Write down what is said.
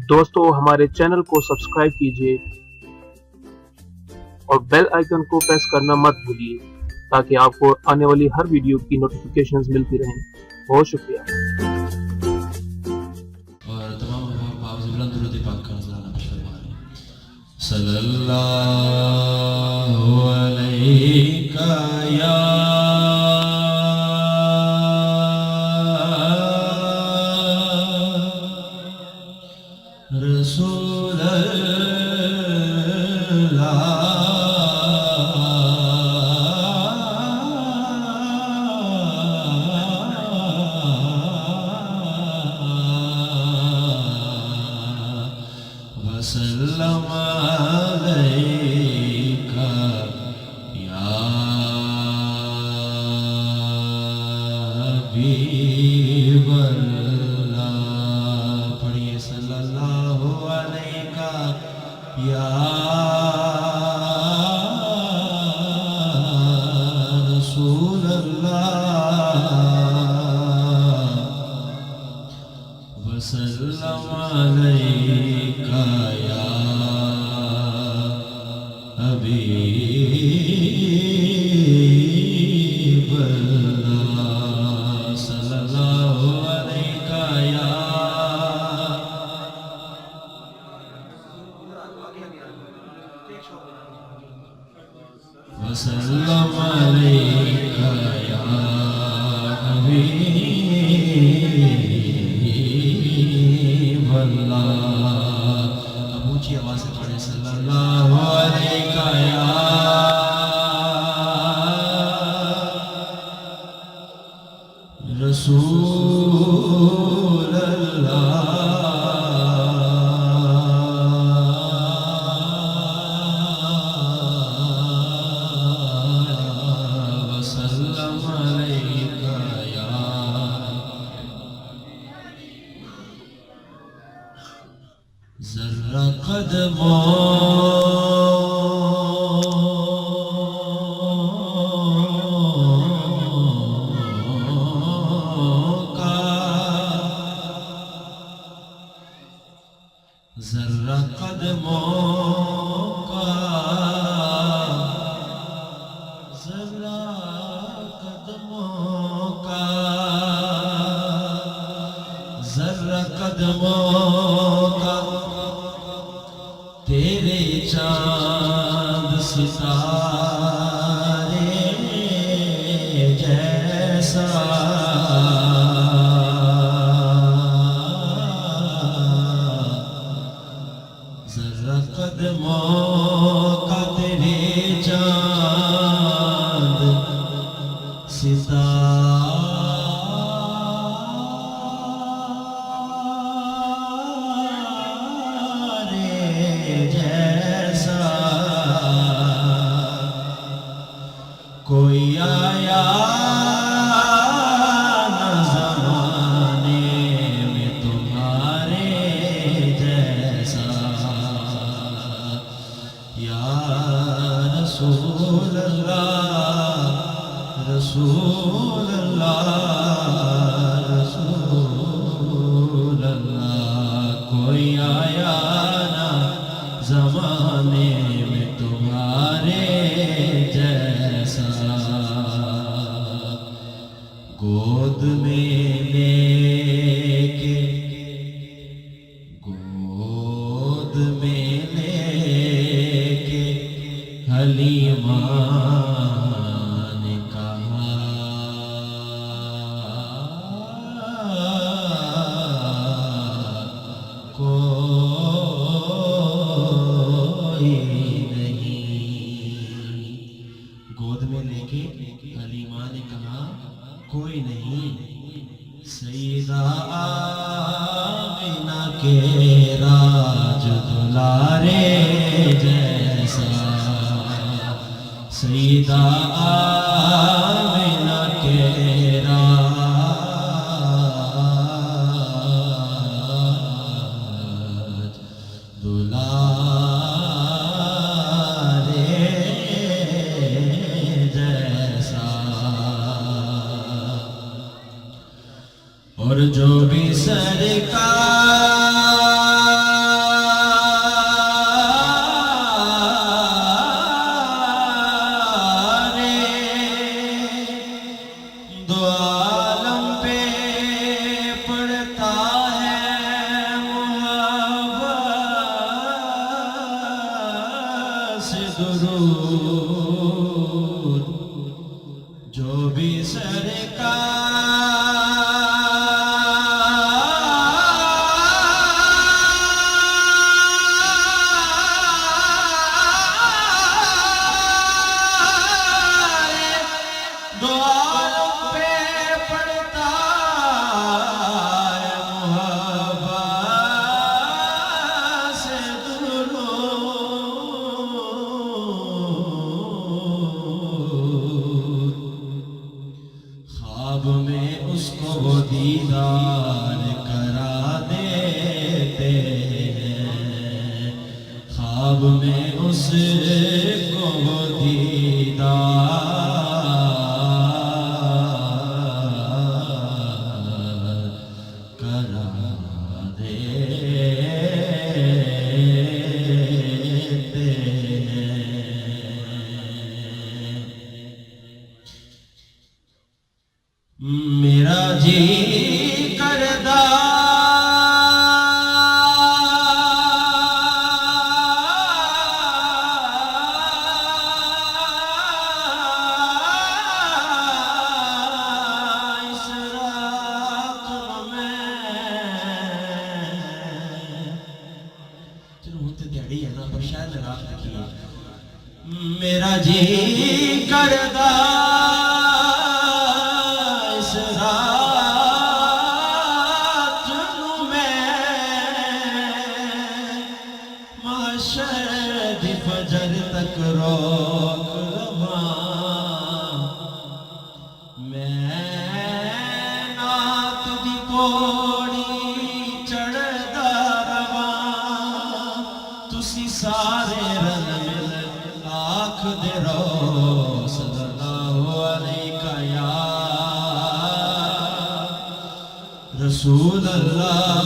دوستو ہمارے چینل کو سبسکرائب کیجیے اور بیل آئیکن کو پریس کرنا مت بھولیے تاکہ آپ کو آنے والی ہر ویڈیو کی نوٹیفیکیشنز ملتی رہیں۔ بہت شکریہ۔ اور تمام احباب سے بلند درود پاک کا نذرانہ پیش فرما رہے ہیں۔ صلی اللہ علیہ یا رسول وسلم علیک یا حبیب اللہ۔ پڑھیے صلی اللہ علیک یا رسول اللہ وسلم علیک یا حبیب اللہ۔ صلی اللہ علیک یا وسلم علیک یا حبیب اللہ۔ اب اونچی آواز سے پڑھیں صلی اللہ علیہ یا رسول اللہ وسلم علیک یا ذرہ قدموں کا تیرے چاند ستارے جیسا ذرا قدموں کا تیرے چاند کوئی آیا نہ زمانے میں تمہارے جیسا یا رسول اللہ رسول اللہ رسول اللہ۔ کوئی آیا نہ زمانے میں تمہارے جیسا گود میں لے کے گود میں لے کے حلیمہ نے کہا کوئی گود میں لے کے حلیمہ نے کہا کوئی نہیں، سیدہ آمینہ کے راج دلارے جیسا سیدہ آمینہ کے راج دلارے جیسا اور جو بھی سرکار دیتے ہیں۔ میرا جی کردہ میرا جی کردہ اس رات نو میں محشر دی فجر تک روک لواں، میں نات دی پوڑی چڑھدا رواں، تسی سارے رل مل آکھ دے رو صلی اللہ علیہ یا رسول اللہ